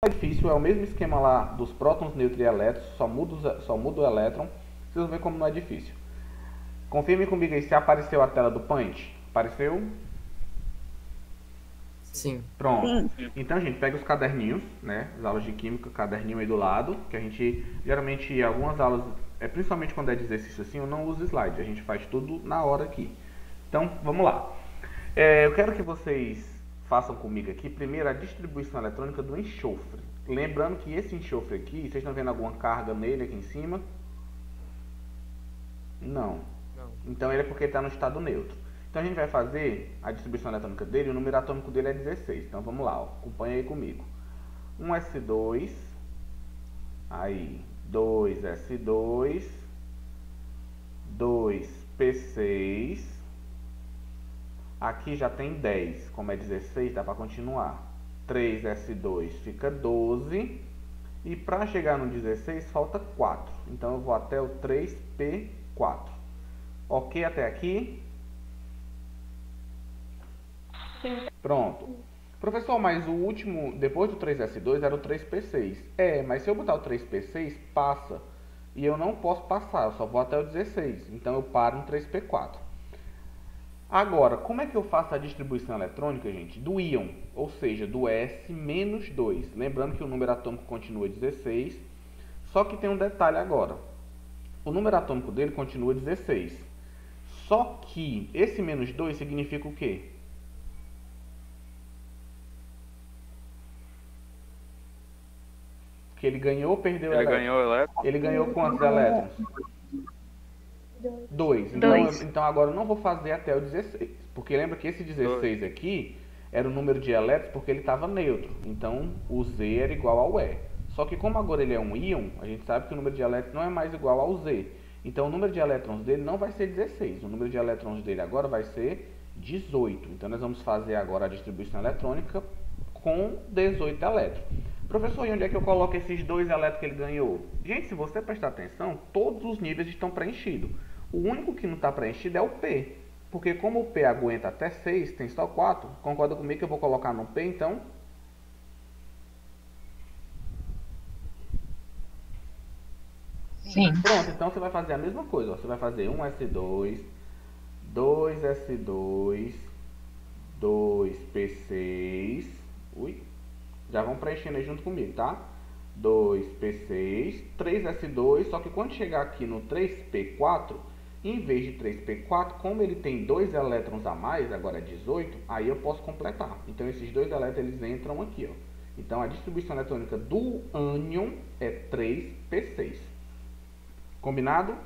é difícil, é o mesmo esquema lá dos prótons, nêutrons e elétrons, só muda o elétron. Vocês vão ver como não é difícil. Confirme comigo aí se apareceu a tela do Paint. Apareceu? Sim. Pronto. Sim. Então, gente, pega os caderninhos, né? As aulas de química, caderninho aí do lado, que a gente, geralmente, algumas aulas, principalmente quando é de exercício assim, eu não uso slide, a gente faz tudo na hora aqui. Então, vamos lá. Eu quero que vocês façam comigo aqui, primeiro, a distribuição eletrônica do enxofre. Lembrando que esse enxofre aqui, vocês estão vendo alguma carga nele aqui em cima? Não. Não. Então ele é porque ele está no estado neutro. Então a gente vai fazer a distribuição eletrônica dele, o número atômico dele é 16. Então vamos lá, ó, acompanha aí comigo. 1s2, aí 2s2, 2p6, aqui já tem 10, como é 16 dá para continuar. 3s2 fica 12, e para chegar no 16 falta 4, então eu vou até o 3p4. Ok até aqui? Sim. Pronto. Professor, mas o último, depois do 3s2, era o 3p6. Mas se eu botar o 3p6, passa. E eu não posso passar, eu só vou até o 16. Então eu paro no 3p4. Agora, como é que eu faço a distribuição eletrônica, gente? Do íon, ou seja, do S-2. Lembrando que o número atômico continua 16, só que tem um detalhe agora. O número atômico dele continua 16. Só que esse menos 2 significa o quê? Que ele ganhou ou perdeu Ele elétrons? ganhou elétron? Ele ganhou quantos elétrons? 2. Então agora eu não vou fazer até o 16. Porque lembra que esse 16 aqui era o número de elétrons porque ele estava neutro. Então o Z era igual ao E. Só que como agora ele é um íon, a gente sabe que o número de elétrons não é mais igual ao Z. Então o número de elétrons dele não vai ser 16. O número de elétrons dele agora vai ser 18. Então nós vamos fazer agora a distribuição eletrônica com 18 elétrons. Professor, e onde é que eu coloco esses 2 elétrons que ele ganhou? Gente, se você prestar atenção, todos os níveis estão preenchidos. O único que não está preenchido é o P. Porque como o P aguenta até 6, tem só 4. Concorda comigo que eu vou colocar no P, então? Sim. Pronto, então você vai fazer a mesma coisa. Ó. Você vai fazer 1s2, 2s2, 2p6. Ui. Já vão preenchendo aí junto comigo, tá? 2p6, 3s2, só que quando chegar aqui no 3p4, em vez de 3p4, como ele tem 2 elétrons a mais, agora é 18, aí eu posso completar. Então esses 2 elétrons eles entram aqui, ó. Então a distribuição eletrônica do ânion é 3p6. Combinado?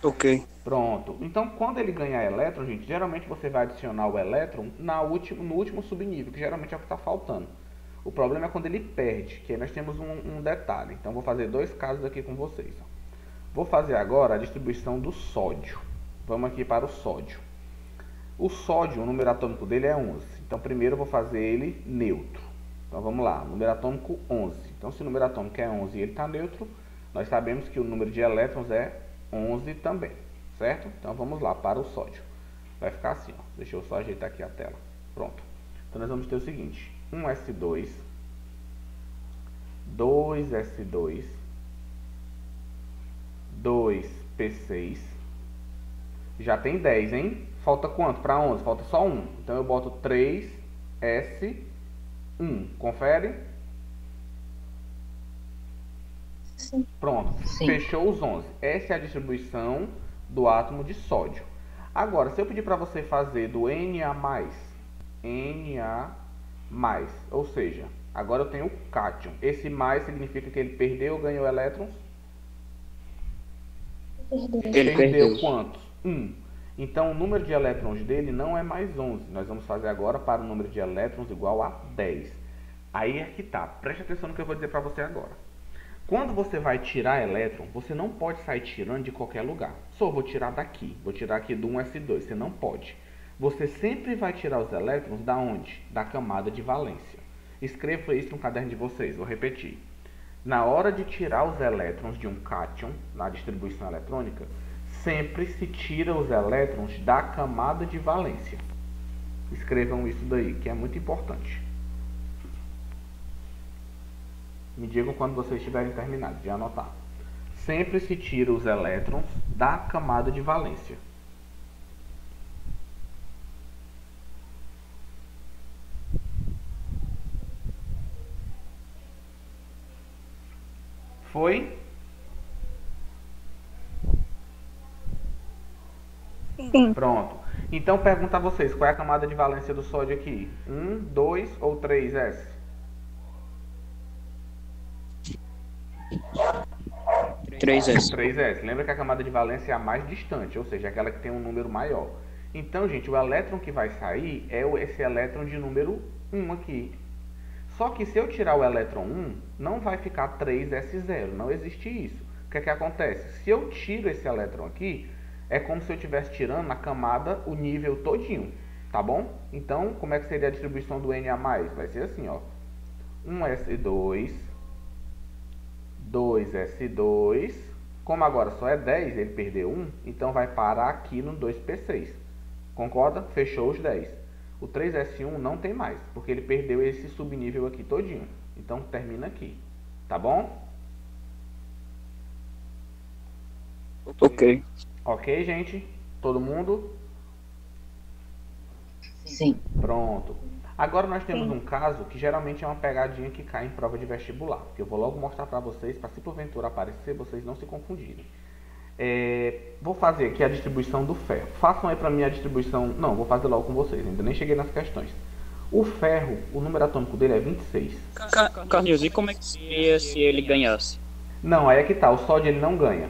Ok. Pronto. Então, quando ele ganhar elétron, gente, geralmente você vai adicionar o elétron no último subnível, que geralmente é o que está faltando. O problema é quando ele perde, que aí nós temos um detalhe. Então, vou fazer 2 casos aqui com vocês. Ó. Vou fazer agora a distribuição do sódio. Vamos aqui para o sódio. O sódio, o número atômico dele é 11. Então, primeiro eu vou fazer ele neutro. Então, vamos lá. Número atômico 11. Então, se o número atômico é 11 e ele está neutro, nós sabemos que o número de elétrons é 11 também. Certo? Então vamos lá para o sódio. Vai ficar assim, ó. Deixa eu só ajeitar aqui a tela. Pronto. Então nós vamos ter o seguinte: 1s2, 2s2, 2p6. Já tem 10, hein? Falta quanto para 11? Falta só 1. Então eu boto 3s1. Confere? Sim. Pronto. Sim. Fechou os 11. Essa é a distribuição do átomo de sódio. Agora, se eu pedir para você fazer do Na+, ou seja, agora eu tenho o cátion. Esse mais significa que ele perdeu ou ganhou elétrons? Ele Perdeu quantos? 1. Então, o número de elétrons dele não é mais 11. Nós vamos fazer agora para o número de elétrons igual a 10. Aí é que tá. Preste atenção no que eu vou dizer para você agora. Quando você vai tirar elétron, você não pode sair tirando de qualquer lugar. Só vou tirar daqui. Vou tirar aqui do 1s2. Você não pode. Você sempre vai tirar os elétrons da onde? Da camada de valência. Escreva isso no caderno de vocês. Vou repetir. Na hora de tirar os elétrons de um cátion, na distribuição eletrônica, sempre se tira os elétrons da camada de valência. Escrevam isso daí, que é muito importante. Me digam quando vocês tiverem terminado de anotar. Sempre se tira os elétrons da camada de valência. Foi? Sim. Pronto. Então pergunta a vocês, qual é a camada de valência do sódio aqui? 1, 2 ou 3s? 3S. 3s. Lembra que a camada de valência é a mais distante, ou seja, aquela que tem um número maior. Então, gente, o elétron que vai sair é esse elétron de número 1 aqui. Só que se eu tirar o elétron 1, não vai ficar 3s0, não existe isso. O que é que acontece? Se eu tiro esse elétron aqui, é como se eu estivesse tirando na camada o nível todinho, tá bom? Então, como é que seria a distribuição do Na+? Vai ser assim, ó. 1s2, 2s2, como agora só é 10, ele perdeu 1, então vai parar aqui no 2p6. Concorda? Fechou os 10. O 3s1 não tem mais, porque ele perdeu esse subnível aqui todinho. Então termina aqui, tá bom? Ok. Ok, gente? Todo mundo? Sim. Pronto. Agora nós temos um caso que geralmente é uma pegadinha que cai em prova de vestibular, que eu vou logo mostrar para vocês, para se porventura aparecer, vocês não se confundirem. Vou fazer aqui a distribuição do ferro. Façam aí para mim a distribuição... Não, vou fazer logo com vocês, ainda nem cheguei nas questões. O ferro, o número atômico dele é 26. Carlinhos, e como é que seria se ele ganhasse? Não, aí é que tá, o sódio ele não ganha,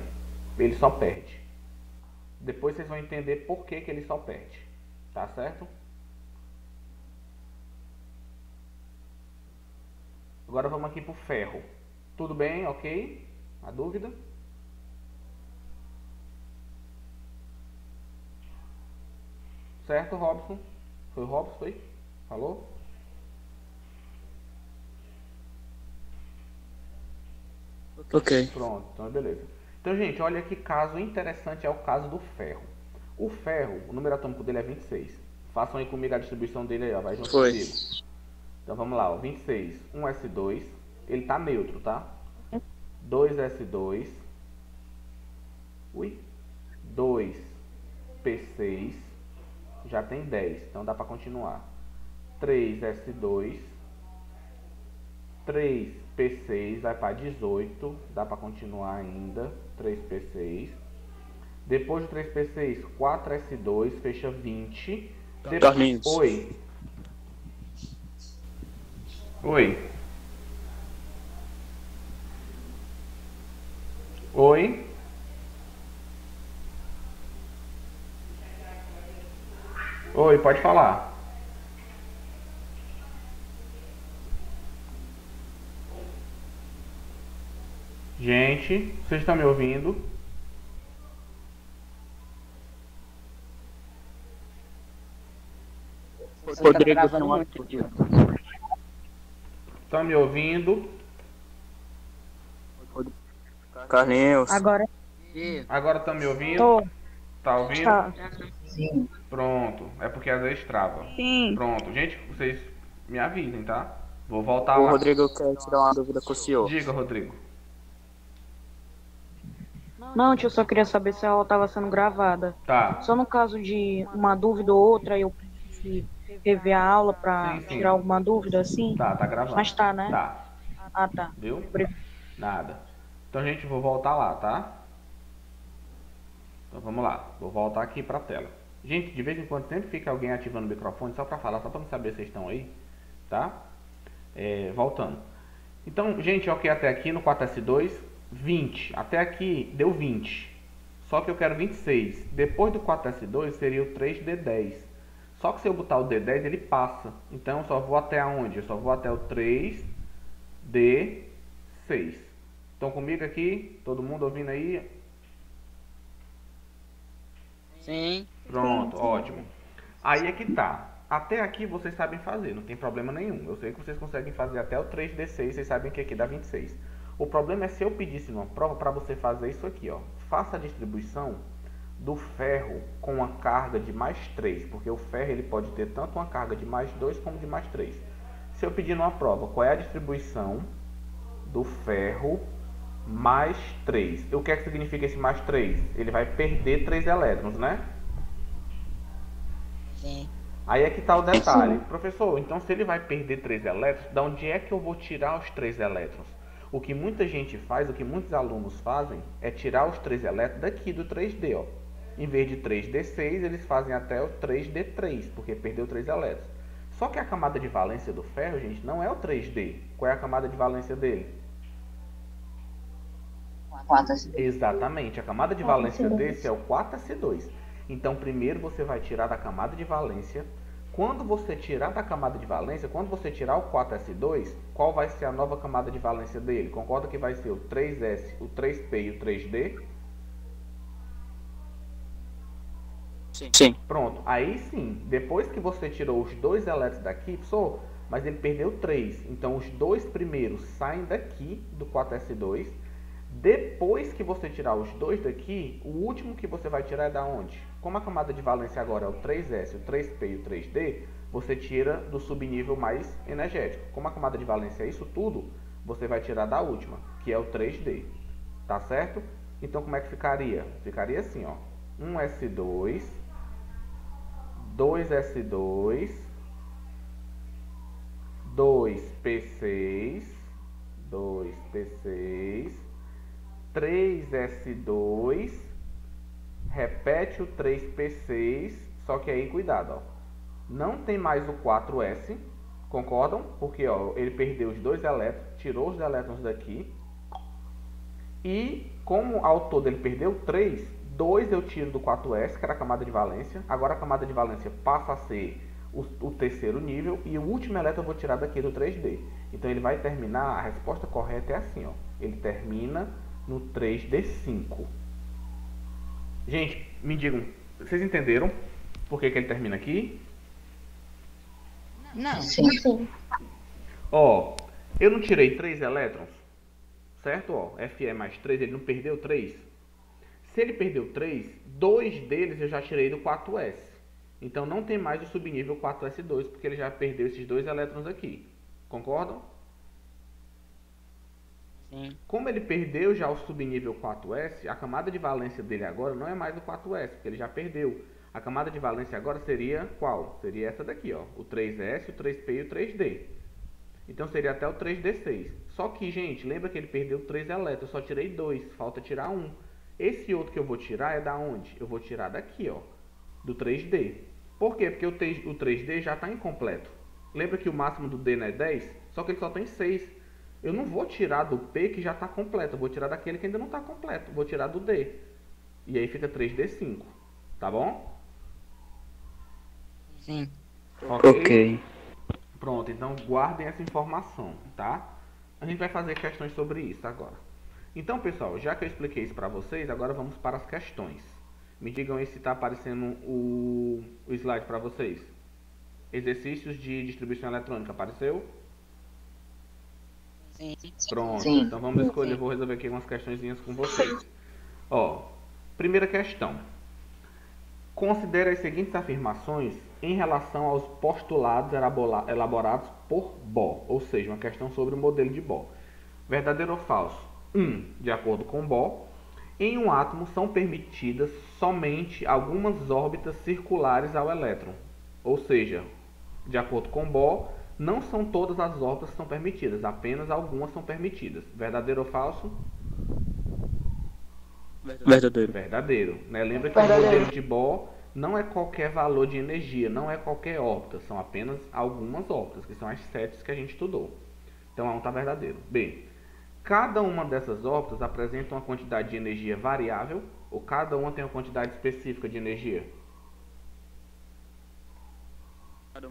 ele só perde. Depois vocês vão entender por que ele só perde, tá certo? Agora vamos aqui pro ferro. Tudo bem, ok? A dúvida? Certo, Robson? Foi o Robson, foi? Falou? Ok. Pronto, então beleza. Então, gente, olha que caso interessante é o caso do ferro. O ferro, o número atômico dele é 26. Façam aí comigo a distribuição dele aí, ó. Vai junto Foi. comigo. Então vamos lá, ó. 26, 1s2. Ele tá neutro, tá? 2s2. Ui. 2p6. Já tem 10, então dá para continuar. 3s2. 3p6 vai para 18, dá para continuar ainda. 3p6. Depois do 3p6, 4s2, fecha 20. Carlinhos. Oi. Oi. Oi. Oi, pode falar. Gente, vocês estão me ouvindo? Rodrigo não é. Estão me ouvindo? Carlinhos. Agora Agora estão me ouvindo? tô. Tá ouvindo? Tá. Pronto. É porque às vezes trava. Sim. Pronto. Gente, vocês me avisem, tá? Vou voltar O lá. Rodrigo quer tirar uma dúvida com o senhor. Diga, Rodrigo. Não, tio, eu só queria saber se a aula estava sendo gravada. Tá. Só no caso de uma dúvida ou outra, eu preciso rever a aula para Sim, sim. tirar alguma dúvida, assim? Tá gravando. Mas tá, né? Tá. Ah, tá. Viu? Nada. Então, gente, vou voltar lá, tá? Então, vamos lá. Vou voltar aqui pra tela. Gente, de vez em quando sempre fica alguém ativando o microfone só pra falar, só pra me saber se vocês estão aí, tá? Voltando. Então, gente, ok, até aqui no 4S2, 20. Até aqui deu 20. Só que eu quero 26. Depois do 4S2 seria o 3D10. Só que se eu botar o D10, ele passa. Então, eu só vou até aonde? Eu só vou até o 3D6. Estão comigo aqui? Todo mundo ouvindo aí? Sim. Pronto, ótimo. Aí é que tá. Até aqui vocês sabem fazer, não tem problema nenhum. Eu sei que vocês conseguem fazer até o 3D6, vocês sabem que aqui dá 26. O problema é se eu pedisse numa prova para você fazer isso aqui, ó. Faça a distribuição do ferro com uma carga de mais 3, porque o ferro ele pode ter tanto uma carga de mais 2 como de mais 3. Se eu pedir numa prova qual é a distribuição do ferro mais 3. O que é que significa esse mais 3? Ele vai perder 3 elétrons, né? Sim. Aí é que está o detalhe. Professor, então se ele vai perder 3 elétrons, de onde é que eu vou tirar os 3 elétrons? O que muita gente faz, o que muitos alunos fazem, é tirar os 3 elétrons daqui do 3D. Ó. Em vez de 3D6, eles fazem até o 3D3, porque perdeu 3 elétrons. Só que a camada de valência do ferro, gente, não é o 3D. Qual é a camada de valência dele? 4S2. Exatamente, a camada de valência desse é o 4S2. Então, primeiro você vai tirar da camada de valência. Quando você tirar da camada de valência, quando você tirar o 4S2, qual vai ser a nova camada de valência dele? Concorda que vai ser o 3S, o 3P e o 3D? Sim. Pronto, aí sim, depois que você tirou os 2 elétrons daqui, pessoal, mas ele perdeu 3. Então, os 2 primeiros saem daqui do 4S2. Depois que você tirar os 2 daqui, o último que você vai tirar é da onde? Como a camada de valência agora é o 3S, o 3P e o 3D, você tira do subnível mais energético. Como a camada de valência é isso tudo, você vai tirar da última, que é o 3D. Tá certo? Então, como é que ficaria? Ficaria assim, ó. 1S2, 2S2, 2P6, 2P6, 3S2, repete o 3P6, só que aí cuidado, ó, não tem mais o 4S, concordam? Porque ó, ele perdeu os 2 elétrons, tirou os elétrons daqui, e como ao todo ele perdeu 3, 2 eu tiro do 4S, que era a camada de valência, agora a camada de valência passa a ser o terceiro nível, e o último elétron eu vou tirar daqui do 3D. Então ele vai terminar, a resposta correta é assim, ó, ele termina no 3D5. Gente, me digam, vocês entenderam por que ele termina aqui? Não. Sim. Ó, eu não tirei 3 elétrons, certo? Ó, Fe mais 3, ele não perdeu 3? Se ele perdeu 3, 2 deles eu já tirei do 4S. Então não tem mais o subnível 4S2, porque ele já perdeu esses 2 elétrons aqui. Concordam? Sim. Como ele perdeu já o subnível 4S, a camada de valência dele agora não é mais o 4S, porque ele já perdeu. A camada de valência agora seria qual? Seria essa daqui, ó, o 3S, o 3P e o 3D. Então seria até o 3D6. Só que, gente, lembra que ele perdeu 3 elétrons, eu só tirei 2, falta tirar 1. Esse outro que eu vou tirar é da onde? Eu vou tirar daqui, ó, do 3D. Por quê? Porque o 3D já está incompleto. Lembra que o máximo do D não é 10? Só que ele só tem 6. Eu não vou tirar do P que já está completo, eu vou tirar daquele que ainda não está completo. Vou tirar do D. E aí fica 3D5. Tá bom? Sim. Ok. Pronto, então guardem essa informação, tá? A gente vai fazer questões sobre isso agora. Então, pessoal, já que eu expliquei isso para vocês, agora vamos para as questões. Me digam aí se está aparecendo o slide para vocês. Exercícios de distribuição eletrônica, apareceu? Sim. Pronto, Sim. então vamos escolher, vou resolver aqui umas questõezinhas com vocês. Ó, primeira questão. Considere as seguintes afirmações em relação aos postulados elaborados por Bohr, ou seja, uma questão sobre o modelo de Bohr. Verdadeiro ou falso? 1. De acordo com Bohr, em um átomo são permitidas somente algumas órbitas circulares ao elétron. Ou seja, de acordo com Bohr, não são todas as órbitas que são permitidas, apenas algumas são permitidas. Verdadeiro ou falso? Verdadeiro. Verdadeiro. Né? Lembra que o modelo de Bohr não é qualquer valor de energia, não é qualquer órbita, são apenas algumas órbitas, que são as 7 que a gente estudou. Então, A1 está verdadeiro. B. Cada uma dessas órbitas apresenta uma quantidade de energia variável, ou cada uma tem uma quantidade específica de energia?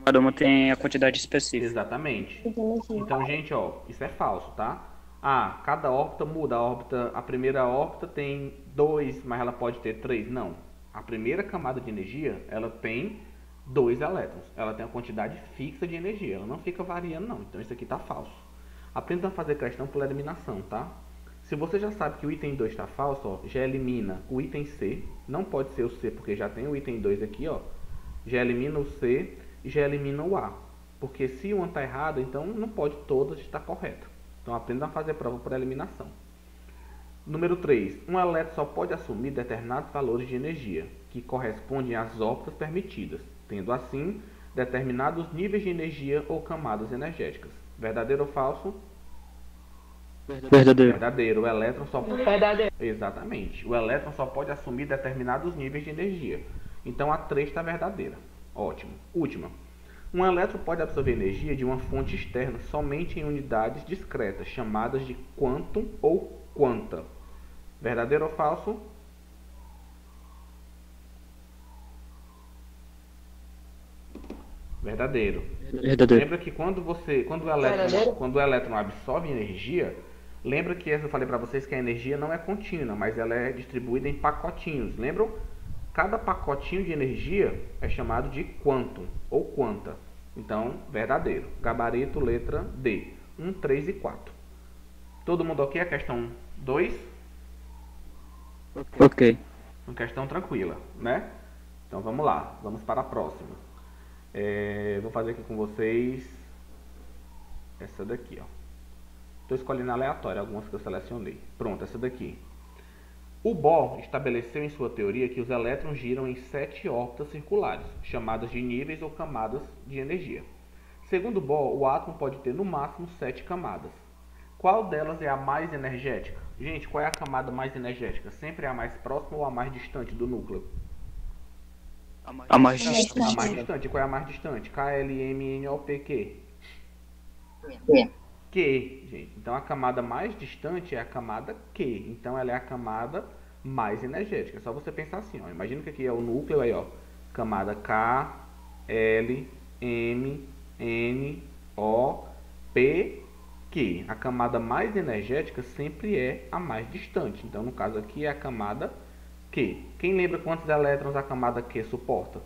Cada uma tem a quantidade específica. Exatamente. Então, gente, ó, isso é falso, tá? Ah, cada órbita muda. A primeira órbita tem 2, mas ela pode ter 3. Não. A primeira camada de energia, ela tem 2 elétrons. Ela tem uma quantidade fixa de energia. Ela não fica variando, não. Então, isso aqui tá falso. Aprenda a fazer questão por eliminação, tá? Se você já sabe que o item 2 está falso, ó, já elimina o item C. Não pode ser o C, porque já tem o item 2 aqui, ó. Já elimina o C e já elimina o A. Porque se uma está errada, então não pode todas estar corretas. Então aprenda a fazer prova por eliminação. Número 3. Um elétron só pode assumir determinados valores de energia, que correspondem às órbitas permitidas, tendo assim determinados níveis de energia ou camadas energéticas. Verdadeiro ou falso? Verdadeiro. Verdadeiro. O elétron só Verdadeiro. Exatamente. O elétron só pode assumir determinados níveis de energia. Então a 3 está verdadeira. Ótimo. Última. Um elétron pode absorver energia de uma fonte externa somente em unidades discretas, chamadas de quantum ou quanta. Verdadeiro ou falso? Verdadeiro. Verdadeiro. Lembra que quando o elétron absorve energia, lembra que eu falei para vocês que a energia não é contínua, mas ela é distribuída em pacotinhos. Lembram? Cada pacotinho de energia é chamado de quantum ou quanta. Então, verdadeiro. Gabarito, letra D. 1, 3 e 4. Todo mundo ok? A questão 2? Ok. Uma questão tranquila, né? Então vamos lá, vamos para a próxima. Vou fazer aqui com vocês essa daqui, ó. Estou escolhendo aleatório algumas que eu selecionei. Pronto, essa daqui. O Bohr estabeleceu em sua teoria que os elétrons giram em 7 órbitas circulares, chamadas de níveis ou camadas de energia. Segundo Bohr, o átomo pode ter no máximo 7 camadas. Qual delas é a mais energética? Gente, qual é a camada mais energética? Sempre é a mais próxima ou a mais distante do núcleo? A mais A distante. mais distante. Qual é a mais distante? K, L, M, N, O, P, Q. Q, gente. Então a camada mais distante é a camada Q. Então ela é a camada mais energética. É só você pensar assim, ó. Imagina que aqui é o núcleo aí, ó. Camada K, L, M, N, O, P, Q. A camada mais energética sempre é a mais distante. Então no caso aqui é a camada Q. Quem lembra quantos elétrons a camada Q suporta?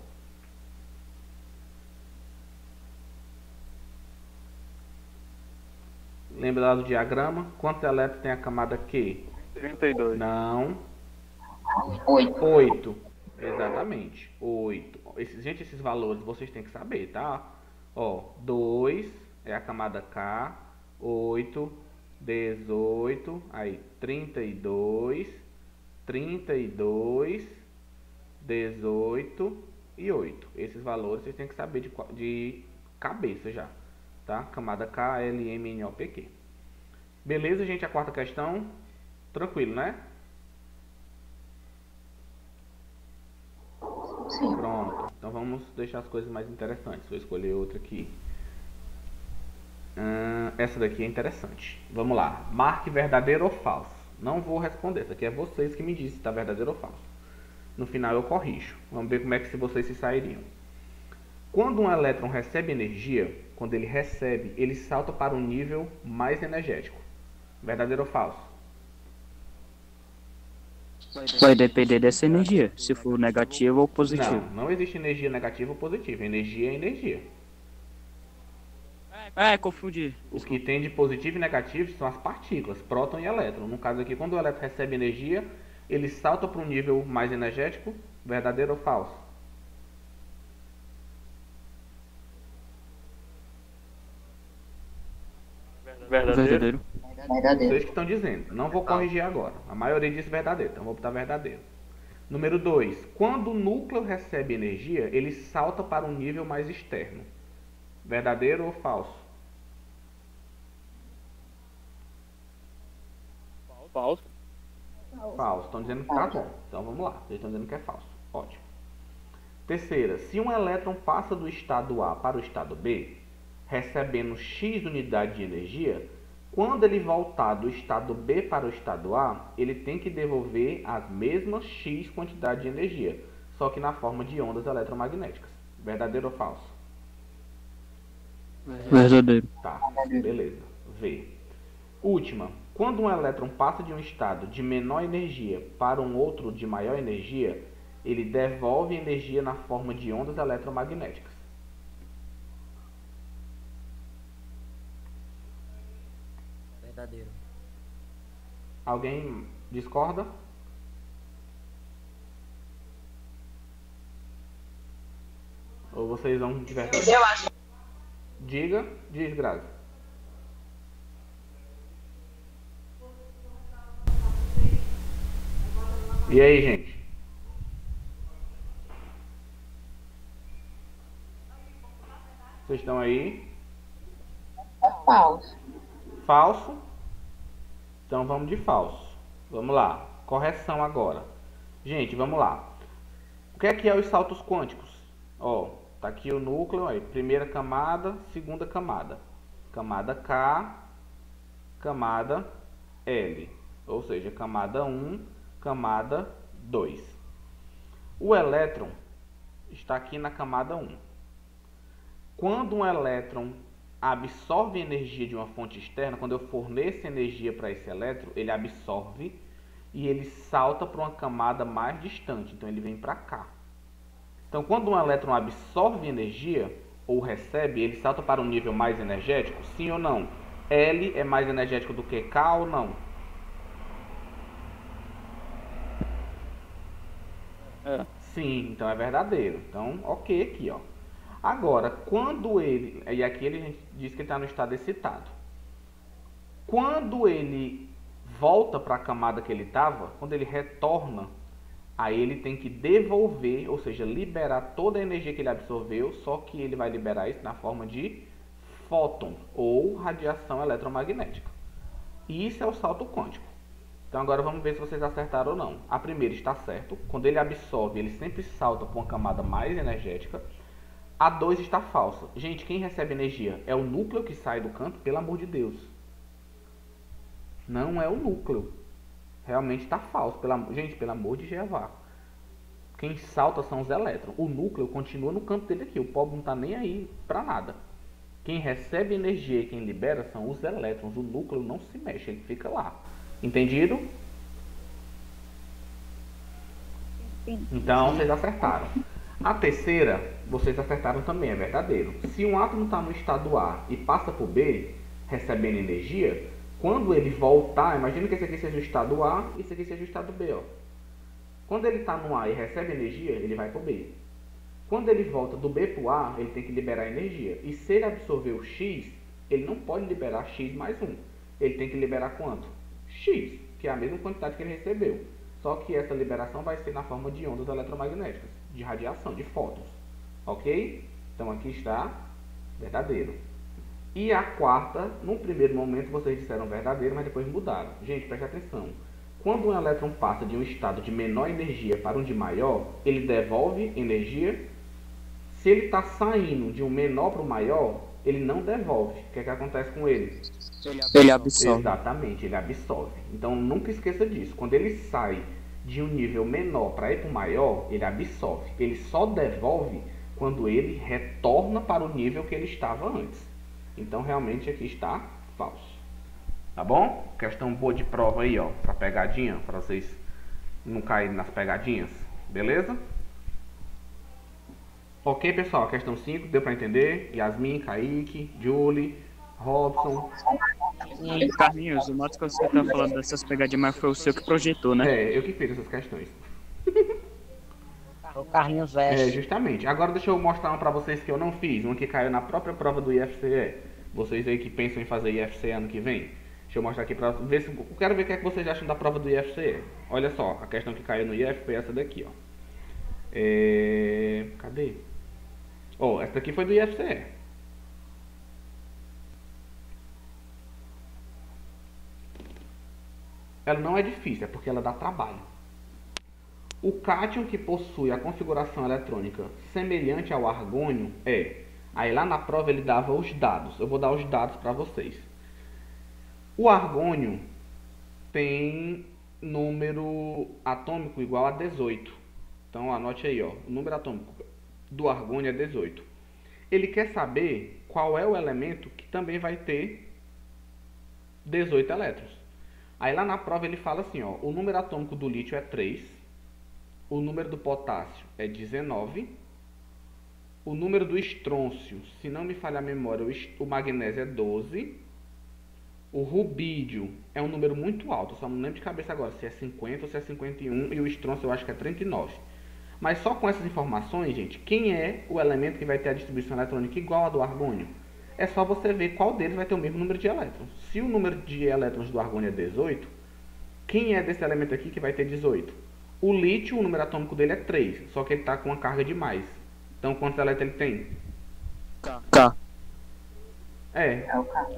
Lembra lá do diagrama? Quantos elétrons tem a camada Q? 32. Não. 8. 8. Exatamente. 8. Gente, esses valores vocês têm que saber, tá? Ó, 2 é a camada K. 8, 18, aí 32, 32, 18 e 8. Esses valores vocês têm que saber de cabeça já, tá? Camada K, L, M, N, O, P, Q. Beleza, gente? A quarta questão. Tranquilo, né? Sim. Pronto. Então vamos deixar as coisas mais interessantes. Vou escolher outra aqui. Essa daqui é interessante. Vamos lá. Marque verdadeiro ou falso. Não vou responder. Isso aqui é vocês que me dizem se está verdadeiro ou falso. No final eu corrijo. Vamos ver como é que vocês se sairiam. Quando um elétron recebe energia, quando ele recebe, ele salta para um nível mais energético. Verdadeiro ou falso? Vai depender dessa energia, se for negativo ou positivo. Não existe energia negativa ou positiva. Energia é energia. Confundi. O que tem de positivo e negativo são as partículas, próton e elétron. No caso aqui, quando o elétron recebe energia, ele salta para um nível mais energético. Verdadeiro ou falso? Verdadeiro. Vocês que estão dizendo. Não vou corrigir agora. A maioria disse verdadeiro, então vou botar verdadeiro. Número 2. Quando o núcleo recebe energia, ele salta para um nível mais externo. Verdadeiro ou falso? Falso. Falso. Estão dizendo que tá bom. Então vamos lá. Vocês estão dizendo que é falso. Ótimo. Terceira. Se um elétron passa do estado A para o estado B, recebendo X unidade de energia, quando ele voltar do estado B para o estado A, ele tem que devolver as mesmas X quantidade de energia, só que na forma de ondas eletromagnéticas. Verdadeiro ou falso? Verdadeiro. Tá, beleza. V. Última. Quando um elétron passa de um estado de menor energia para um outro de maior energia, ele devolve energia na forma de ondas eletromagnéticas. Verdadeiro. Alguém discorda? Ou vocês vão divertir? Eu acho. Diga, diz, Grazi. E aí, gente? Vocês estão aí? Falso. Falso? Então vamos de falso. Vamos lá. Correção agora. Gente, vamos lá. O que é os saltos quânticos? Ó, tá aqui o núcleo, aí, primeira camada, segunda camada. Camada K, camada L. Ou seja, camada 1, camada 2. O elétron está aqui na camada 1. Quando um elétron absorve energia de uma fonte externa, quando eu forneço energia para esse elétron, ele absorve e ele salta para uma camada mais distante, então ele vem para cá. Então, quando um elétron absorve energia ou recebe, ele salta para um nível mais energético, sim ou não? L é mais energético do que K ou não? Sim, então é verdadeiro. Então, ok aqui, ó. Agora, quando ele... E aqui ele diz que ele está no estado excitado. Quando ele volta para a camada que ele estava, quando ele retorna, aí ele tem que devolver, ou seja, liberar toda a energia que ele absorveu, só que ele vai liberar isso na forma de fóton, ou radiação eletromagnética. E isso é o salto quântico. Então agora vamos ver se vocês acertaram ou não. A primeira está certo. Quando ele absorve, ele sempre salta para uma camada mais energética. A 2 está falsa. Gente, quem recebe energia é o núcleo que sai do canto? Pelo amor de Deus. Não é o núcleo. Realmente está falso. Gente, pelo amor de Jeová. Quem salta são os elétrons. O núcleo continua no canto dele aqui. O pobre não está nem aí para nada. Quem recebe energia e quem libera são os elétrons. O núcleo não se mexe, ele fica lá. Entendido? Sim. Então, vocês acertaram. A terceira, vocês acertaram também, é verdadeiro. Se um átomo está no estado A e passa para o B, recebendo energia, quando ele voltar, imagina que esse aqui seja o estado A e esse aqui seja o estado B. Ó. Quando ele está no A e recebe energia, ele vai para o B. Quando ele volta do B para o A, ele tem que liberar energia. E se ele absorver o X, ele não pode liberar X mais 1. Ele tem que liberar quanto? X, que é a mesma quantidade que ele recebeu. Só que essa liberação vai ser na forma de ondas eletromagnéticas, de radiação, de fótons. Ok? Então aqui está verdadeiro. E a quarta, num primeiro momento vocês disseram verdadeiro, mas depois mudaram. Gente, preste atenção. Quando um elétron passa de um estado de menor energia para um de maior, ele devolve energia. Se ele está saindo de um menor para o maior, ele não devolve. O que é que acontece com ele? Ele absorve. Exatamente, ele absorve. Então nunca esqueça disso. Quando ele sai de um nível menor para ir para o maior, ele absorve. Ele só devolve quando ele retorna para o nível que ele estava antes. Então realmente aqui está falso. Tá bom? Questão boa de prova aí, ó, para pegadinha, para vocês não caírem nas pegadinhas. Beleza? Ok, pessoal, questão 5, deu para entender? Yasmin, Kaique, Julie, Robson. Carlinhos, o modo que você tá falando dessas pegadinhas, mas foi o seu que projetou, né? É, eu que fiz essas questões. O Carlinhos É, Veste. justamente. Agora deixa eu mostrar uma para vocês que eu não fiz, uma que caiu na própria prova do IFCE. Vocês aí que pensam em fazer IFCE ano que vem. Deixa eu mostrar aqui para ver se eu quero ver o que é que vocês acham da prova do IFCE. Olha só, a questão que caiu no IF foi essa daqui, ó. Cadê? Ó, essa daqui foi do IFCE. Ela não é difícil, é porque ela dá trabalho. O cátion que possui a configuração eletrônica semelhante ao argônio é... Aí lá na prova ele dava os dados. Eu vou dar os dados para vocês. O argônio tem número atômico igual a 18. Então anote aí, ó. O número atômico do argônio é 18. Ele quer saber qual é o elemento que também vai ter 18 elétrons. Aí lá na prova ele fala assim, ó. O número atômico do lítio é 3. O número do potássio é 19. O número do estrôncio, se não me falha a memória, o magnésio é 12. O rubídio é um número muito alto, só não lembro de cabeça agora se é 50 ou se é 51. E o estrôncio eu acho que é 39. Mas só com essas informações, gente, quem é o elemento que vai ter a distribuição eletrônica igual a do argônio? É só você ver qual deles vai ter o mesmo número de elétrons. Se o número de elétrons do argônio é 18, quem é desse elemento aqui que vai ter 18? O lítio, o número atômico dele é 3, só que ele está com uma carga de mais. Então, quantos elétrons ele tem? K.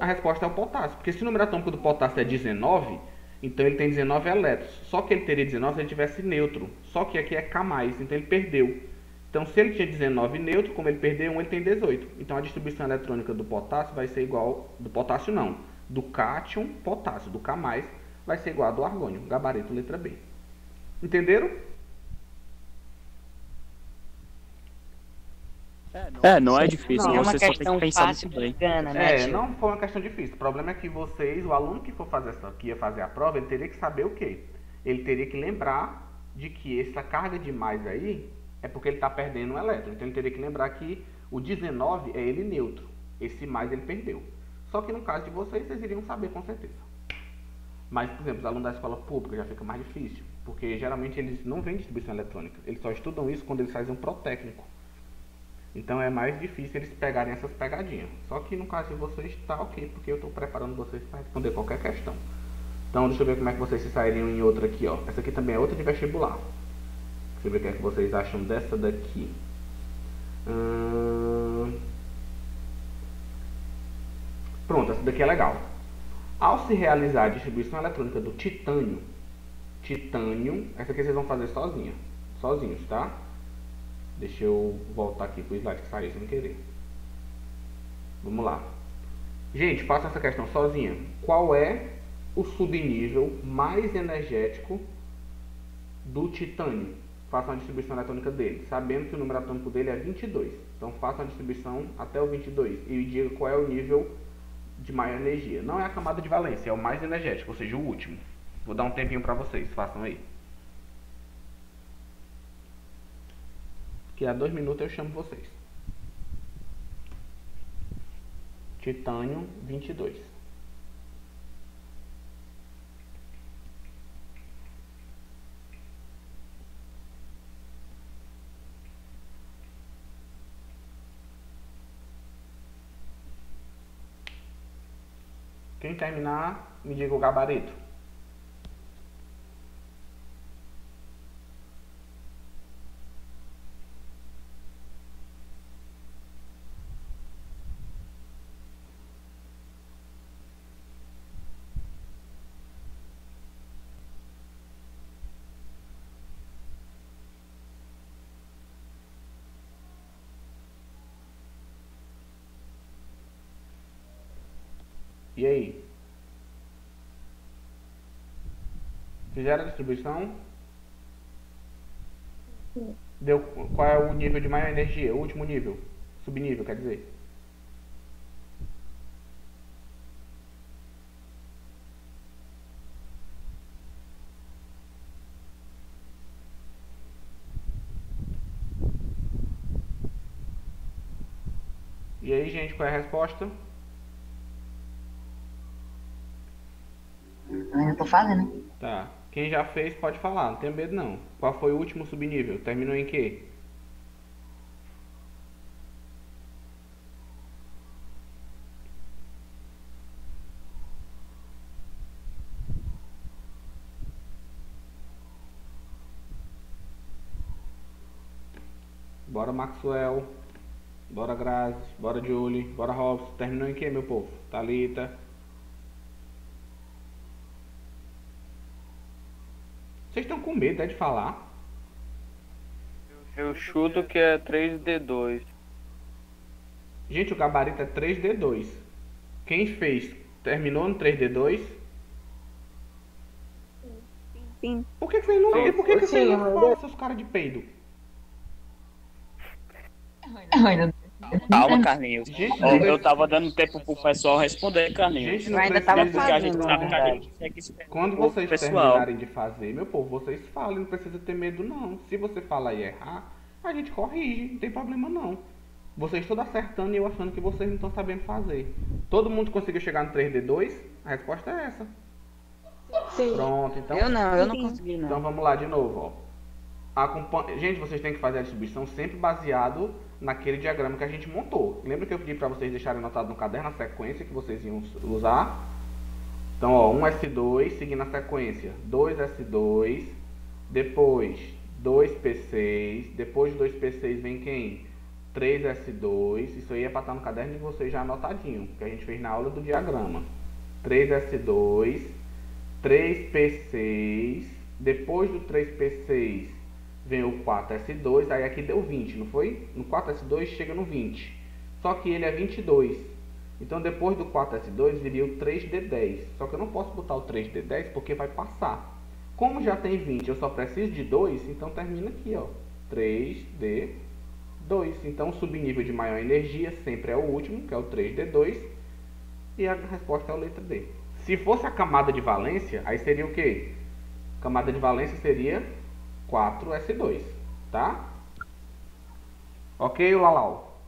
A resposta é o potássio. Porque se o número atômico do potássio é 19, então ele tem 19 elétrons. Só que ele teria 19 se ele tivesse neutro. Só que aqui é K+, então ele perdeu. Então, se ele tinha 19 neutro, como ele perdeu 1, ele tem 18. Então, a distribuição eletrônica do potássio vai ser igual... Do potássio não. Do cátion, potássio. Do K+, vai ser igual a do argônio. Gabarito, letra B. Entenderam? Não é difícil, Não é uma você só tem que questão pensar fácil muito de bem. grana, né, tio? Não foi uma questão difícil. O problema é que vocês, o aluno que for fazer que ia fazer a prova, ele teria que saber o quê? Ele teria que lembrar de que essa carga de mais aí é porque ele está perdendo um elétron. Então ele teria que lembrar que o 19 é ele neutro. Esse mais ele perdeu. Só que no caso de vocês iriam saber com certeza. Mas, por exemplo, os alunos da escola pública já fica mais difícil. Porque geralmente eles não veem distribuição eletrônica. Eles só estudam isso quando eles fazem um protécnico. Então é mais difícil eles pegarem essas pegadinhas. Só que no caso de vocês está ok, porque eu estou preparando vocês para responder qualquer questão. Então deixa eu ver como é que vocês se sairiam em outra aqui, ó. Essa aqui também é outra de vestibular. Deixa eu ver o que é que vocês acham dessa daqui. Pronto, essa daqui é legal. Ao se realizar a distribuição eletrônica do titânio, essa aqui vocês vão fazer sozinhos, tá? Deixa eu voltar aqui pro slide que saiu sem querer. Vamos lá. Gente, faça essa questão sozinha. Qual é o subnível mais energético do titânio? Faça uma distribuição eletrônica dele, sabendo que o número atômico dele é 22. Então faça uma distribuição até o 22 e diga qual é o nível de maior energia. Não é a camada de valência, é o mais energético, ou seja, o último. Vou dar um tempinho para vocês, façam aí. Que a 2 minutos eu chamo vocês. Titânio 22. Quem terminar, me diga o gabarito. E aí? Fizeram a distribuição? Deu, qual é o nível de maior energia? O último nível? Subnível, quer dizer. E aí, gente, qual é a resposta? Eu ainda tô fazendo. Tá. Quem já fez pode falar, não tenha medo não. Qual foi o último subnível? Terminou em quê? Bora Maxwell, bora Grazi, bora Julie, bora Robson. Terminou em quê, meu povo? Thalita. Vocês estão com medo, de falar? Eu chuto que é 3D2. Gente, o gabarito é 3D2. Quem fez, terminou no 3D2? Sim. Por que vocês não, por que vocês não Sim, falam, seus caras de peido? Eu ainda Calma, Carlinhos. Gente, Ó, eu tava dando tempo pro pessoal responder, Carlinhos. Gente, Eu não ainda tava precisa- Porque a gente fazendo, sabe na que a verdade. gente tem que esperar Quando um pouco vocês o pessoal. terminarem de fazer, meu povo, vocês falem, não precisa ter medo não. Se você falar e errar, a gente corrige, não tem problema não. Vocês todos acertando e eu achando que vocês não estão sabendo fazer. Todo mundo conseguiu chegar no 3D2? A resposta é essa. Sim. Pronto, então. Eu não Sim. consegui, não. Então vamos lá de novo, ó. Gente, vocês têm que fazer a distribuição sempre baseado naquele diagrama que a gente montou. Lembra que eu pedi para vocês deixarem anotado no caderno a sequência que vocês iam usar? Então, ó, 1S2 seguindo a sequência. 2S2, Depois 2P6. Depois de 2P6 vem quem? 3S2. Isso aí é para estar no caderno de vocês já anotadinho, que a gente fez na aula do diagrama. 3S2. 3P6. Depois do 3P6 vem o 4S2. Aí aqui deu 20, não foi? No 4S2 chega no 20. Só que ele é 22. Então depois do 4S2 viria o 3D10. Só que eu não posso botar o 3D10 porque vai passar. Como já tem 20, eu só preciso de 2, então termina aqui, ó. 3D2. Então o subnível de maior energia sempre é o último, que é o 3D2. E a resposta é a letra D. Se fosse a camada de valência, aí seria o quê? Camada de valência seria 4S2, tá? Ok, Lalau?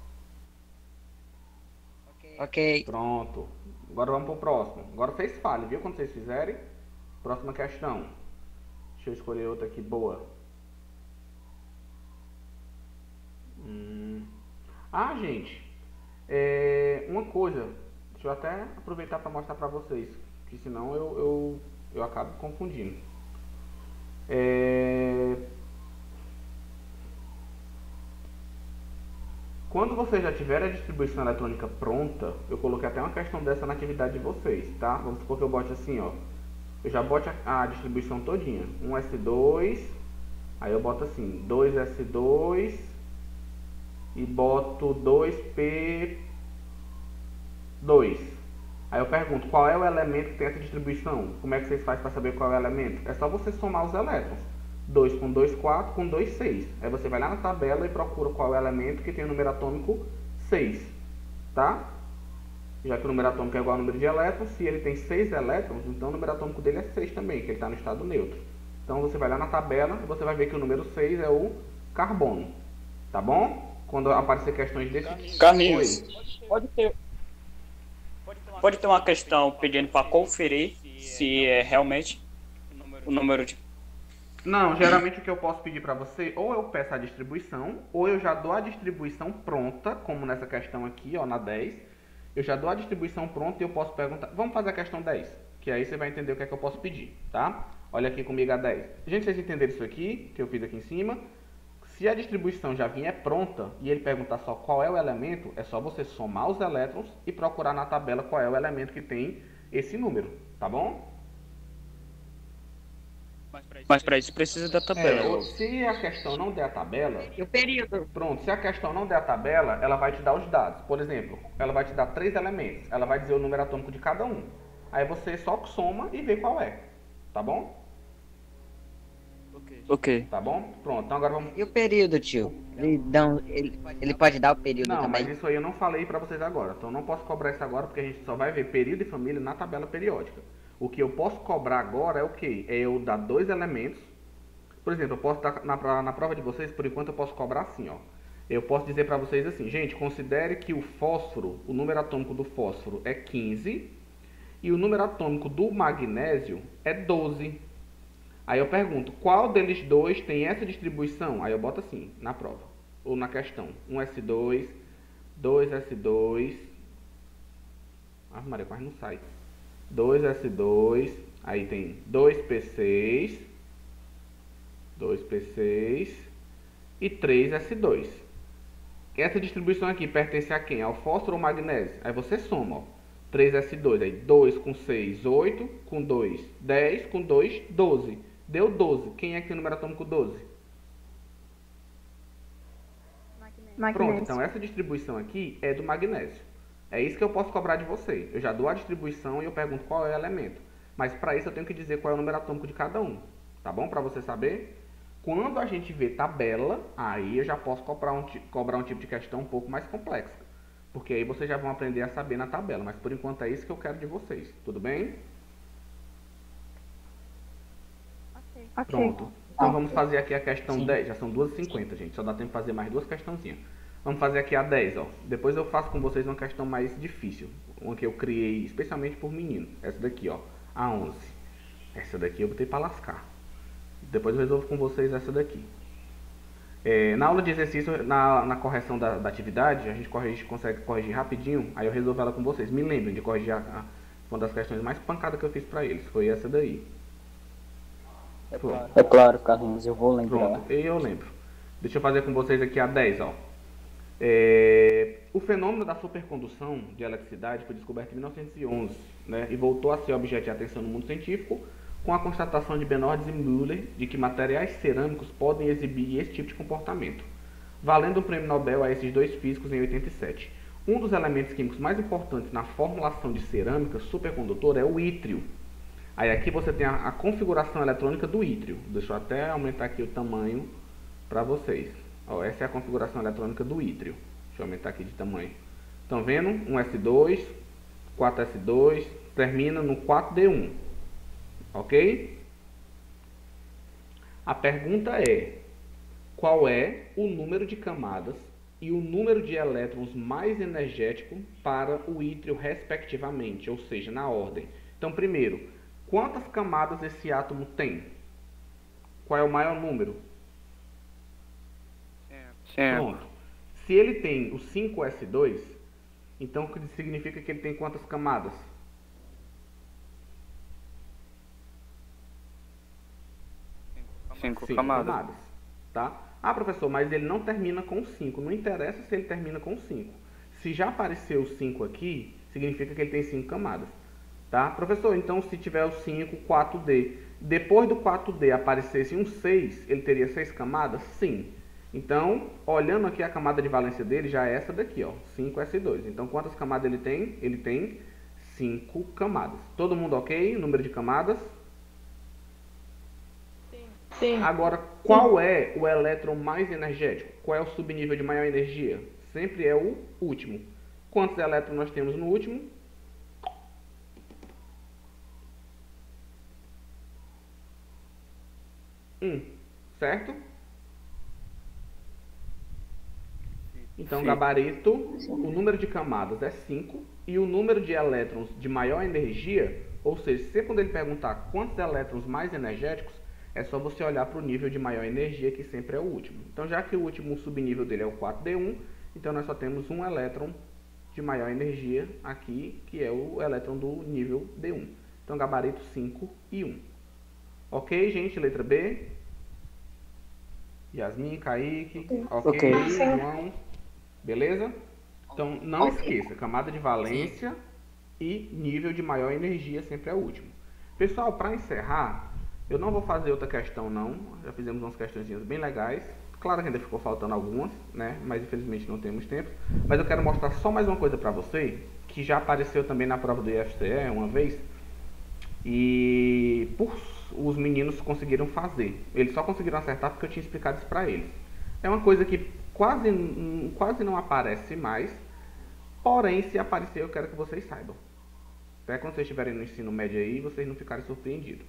Ok. Pronto. Agora vamos pro próximo. Agora vocês falem, viu? Quando vocês fizerem. Próxima questão. Deixa eu escolher outra aqui boa. Ah, gente. Uma coisa. Deixa eu até aproveitar para mostrar para vocês. Que senão eu acabo confundindo. Quando você já tiver a distribuição eletrônica pronta, eu coloquei até uma questão dessa na atividade de vocês, tá? Vamos supor que eu bote assim, ó. Eu já boto a distribuição todinha. 1S2, aí eu boto assim, 2S2 e boto 2P2. Aí eu pergunto, qual é o elemento que tem essa distribuição? Como é que vocês fazem para saber qual é o elemento? É só você somar os elétrons. 2 com 2, 4, com 2, 6. Aí você vai lá na tabela e procura qual é o elemento que tem o número atômico 6. Tá? Já que o número atômico é igual ao número de elétrons, se ele tem 6 elétrons, então o número atômico dele é 6 também, que ele está no estado neutro. Então você vai lá na tabela e você vai ver que o número 6 é o carbono. Tá bom? Quando aparecer questões desse tipo. Carlinhos, pode ter uma questão pedindo para conferir se é realmente o número de... Não, geralmente o que eu posso pedir para você, ou eu peço a distribuição, ou eu já dou a distribuição pronta, como nessa questão aqui, ó, na 10. Eu já dou a distribuição pronta e eu posso perguntar... Vamos fazer a questão 10, que aí você vai entender o que é que eu posso pedir, tá? Olha aqui comigo a 10. Gente, vocês entenderam isso aqui, que eu fiz aqui em cima? Se a distribuição já vier pronta e ele perguntar só qual é o elemento, é só você somar os elétrons e procurar na tabela qual é o elemento que tem esse número, tá bom? Mas para isso precisa da tabela. Se a questão não der a tabela... E o período? Pronto, se a questão não der a tabela, ela vai te dar os dados. Por exemplo, ela vai te dar 3 elementos. Ela vai dizer o número atômico de cada um. Aí você só soma e vê qual é. Tá bom? Ok. Tá bom? Pronto, então agora vamos... E o período, tio? Ele pode dar o período Não, também? mas isso aí eu não falei pra vocês agora. Então eu não posso cobrar isso agora porque a gente só vai ver período e família na tabela periódica. O que eu posso cobrar agora é o quê? É eu dar 2 elementos. Por exemplo, eu posso dar na prova de vocês, por enquanto eu posso cobrar assim, ó. Eu posso dizer pra vocês assim, gente, considere que o fósforo, o número atômico do fósforo é 15 e o número atômico do magnésio é 12. Aí eu pergunto, qual deles dois tem essa distribuição? Aí eu boto assim, na prova, ou na questão. 1S2, 2S2... Ah, Maria, quase não sai. 2S2, aí tem 2P6 e 3S2. Essa distribuição aqui pertence a quem? Ao fósforo ou magnésio? Aí você soma, ó. 3S2, aí 2 com 6, 8, com 2, 10, com 2, 12. Deu 12. Quem é que tem o número atômico 12? Magnésio. Pronto, então essa distribuição aqui é do magnésio. É isso que eu posso cobrar de você. Eu já dou a distribuição e eu pergunto qual é o elemento. Mas para isso eu tenho que dizer qual é o número atômico de cada um. Tá bom? Para você saber. Quando a gente vê tabela, aí eu já posso cobrar um tipo de questão um pouco mais complexa. Porque aí vocês já vão aprender a saber na tabela. Mas por enquanto é isso que eu quero de vocês. Tudo bem? Ok. Pronto. Então vamos fazer aqui a questão 10. Já são 2h50, gente. Só dá tempo de fazer mais 2 questãozinhas. Vamos fazer aqui a 10, ó. Depois eu faço com vocês uma questão mais difícil. Uma que eu criei especialmente por menino. Essa daqui, ó. A 11. Essa daqui eu botei para lascar. Depois eu resolvo com vocês essa daqui. Na aula de exercício, na correção da atividade, a gente consegue corrigir rapidinho. Aí eu resolvo ela com vocês. Me lembrem de corrigir uma das questões mais pancadas que eu fiz para eles. Foi essa daí. É claro, Carlinhos, eu vou lembrar. Pronto, e eu lembro. Deixa eu fazer com vocês aqui a 10, ó. O fenômeno da supercondução de eletricidade foi descoberto em 1911, né, e voltou a ser objeto de atenção no mundo científico com a constatação de Bernard e Müller de que materiais cerâmicos podem exibir esse tipo de comportamento, valendo um prêmio Nobel a esses dois físicos em 87. Um dos elementos químicos mais importantes na formulação de cerâmica supercondutora é o ítrio. Aí aqui você tem a configuração eletrônica do ítrio. Deixa eu até aumentar aqui o tamanho para vocês. Ó, essa é a configuração eletrônica do ítrio. Deixa eu aumentar aqui de tamanho. Estão vendo? 1s2, 4s2, termina no 4d1. Ok? A pergunta é: qual é o número de camadas e o número de elétrons mais energético para o ítrio respectivamente, ou seja, na ordem? Então, primeiro, quantas camadas esse átomo tem? Qual é o maior número? Pronto. Se ele tem o 5s2, então significa que ele tem quantas camadas? 5 5 camadas. Tá? Ah, professor, mas ele não termina com 5. Não interessa se ele termina com 5. Se já apareceu o 5 aqui, significa que ele tem 5 camadas. Tá? Professor, então se tiver o 5, 4D, depois do 4D aparecesse um 6, ele teria 6 camadas? Sim. Então, olhando aqui a camada de valência dele, já é essa daqui, ó, 5s2. Então, quantas camadas ele tem? Ele tem 5 camadas. Todo mundo ok? Número de camadas? Sim. Agora, qual é o elétron mais energético? Qual é o subnível de maior energia? Sempre é o último. Quantos elétrons nós temos no último? 1, certo? Então, gabarito, o número de camadas é 5 e o número de elétrons de maior energia, ou seja, se quando ele perguntar quantos elétrons mais energéticos, é só você olhar para o nível de maior energia, que sempre é o último. Então, já que o último subnível dele é o 4d1, então nós só temos um elétron de maior energia aqui, que é o elétron do nível d1. Então, gabarito 5 e 1. Ok, gente? Letra B. Yasmin, Kaique. Ok, João. Beleza? Então, não esqueça, camada de valência e nível de maior energia sempre é o último. Pessoal, para encerrar, eu não vou fazer outra questão não, já fizemos umas questõezinhas bem legais. Claro que ainda ficou faltando algumas, né? Mas infelizmente não temos tempo. Mas eu quero mostrar só mais uma coisa para você, que já apareceu também na prova do IFCE uma vez. E os meninos conseguiram fazer. Eles só conseguiram acertar porque eu tinha explicado isso para eles. É uma coisa que quase não aparece mais, porém, se aparecer, eu quero que vocês saibam. Até quando vocês estiverem no ensino médio aí, vocês não ficarem surpreendidos.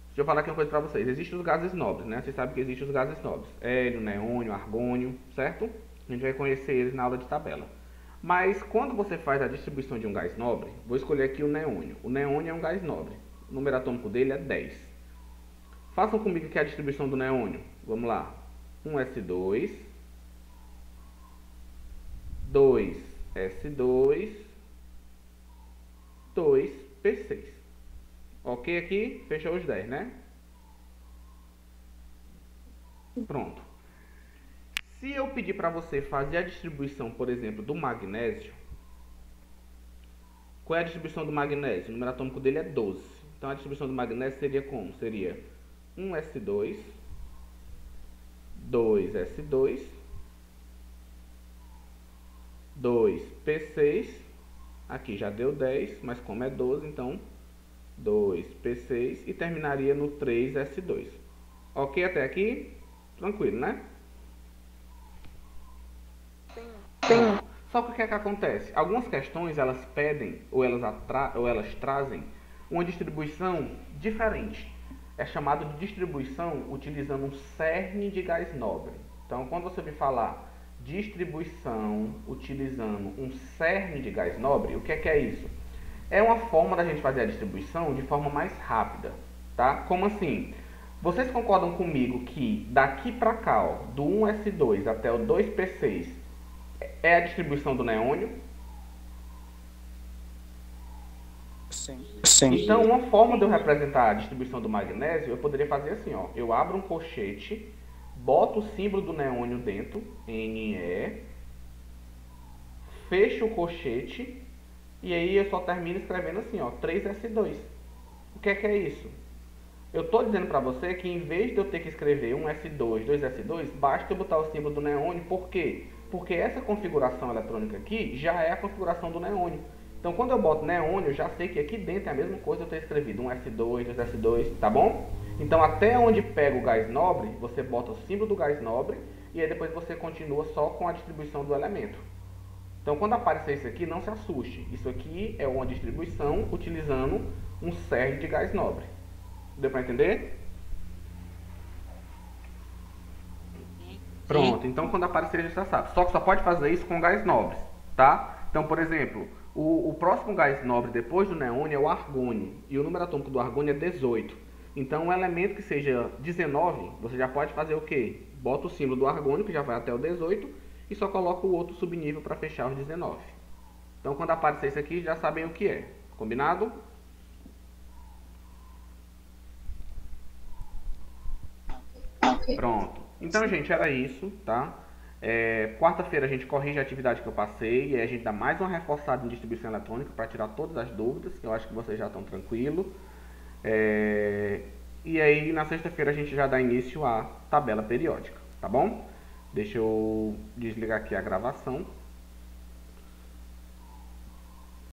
Deixa eu falar aqui uma coisa para vocês. Existem os gases nobres, né? Vocês sabem que existem os gases nobres. Hélio, neônio, argônio, certo? A gente vai conhecer eles na aula de tabela. Mas quando você faz a distribuição de um gás nobre, vou escolher aqui o neônio. O neônio é um gás nobre. O número atômico dele é 10. Façam comigo aqui a distribuição do neônio. Vamos lá. 1s2, 2s2, 2p6. Ok aqui? Fechou os 10, né? Pronto. Se eu pedir para você fazer a distribuição, por exemplo, do magnésio, qual é a distribuição do magnésio? O número atômico dele é 12. Então a distribuição do magnésio seria como? Seria 1s2, 2s2, 2p6, aqui já deu 10, mas como é 12, então 2p6 e terminaria no 3s2. Ok até aqui? Tranquilo, né? Sim. Só que o que é que acontece? Algumas questões elas pedem ou elas trazem uma distribuição diferente. É chamado de distribuição utilizando um cerne de gás nobre. Então, quando você me falar distribuição utilizando um cerne de gás nobre, o que é isso? É uma forma da gente fazer a distribuição de forma mais rápida, tá? Como assim? Vocês concordam comigo que daqui para cá, ó, do 1s2 até o 2p6 é a distribuição do neônio? Sim. Então, uma forma de eu representar a distribuição do magnésio, eu poderia fazer assim, ó. Eu abro um colchete, boto o símbolo do neônio dentro, Ne, fecho o colchete, e aí eu só termino escrevendo assim, ó, 3S2. O que é isso? Eu estou dizendo para você que em vez de eu ter que escrever 1S2, 2S2, basta eu botar o símbolo do neônio. Por quê? Porque essa configuração eletrônica aqui já é a configuração do neônio. Então, quando eu boto neônio, eu já sei que aqui dentro é a mesma coisa eu ter escrevido 1S2, 2S2, tá bom? Então, até onde pega o gás nobre, você bota o símbolo do gás nobre e aí depois você continua só com a distribuição do elemento. Então, quando aparecer isso aqui, não se assuste. Isso aqui é uma distribuição utilizando um CERN de gás nobre. Deu para entender? Pronto, então quando aparecer a gente já sabe. Só que só pode fazer isso com gás nobres, tá? Então, por exemplo, o próximo gás nobre depois do neônio é o argônio. E o número atômico do argônio é 18. Então, um elemento que seja 19, você já pode fazer o quê? Bota o símbolo do argônio, que já vai até o 18, e só coloca o outro subnível para fechar os 19. Então, quando aparecer isso aqui, já sabem o que é. Combinado? Pronto. Então, gente, era isso, tá? Quarta-feira a gente corrige a atividade que eu passei e aí a gente dá mais uma reforçada em distribuição eletrônica para tirar todas as dúvidas. Eu acho que vocês já estão tranquilos. E aí, na sexta-feira a gente já dá início à tabela periódica, tá bom? Deixa eu desligar aqui a gravação.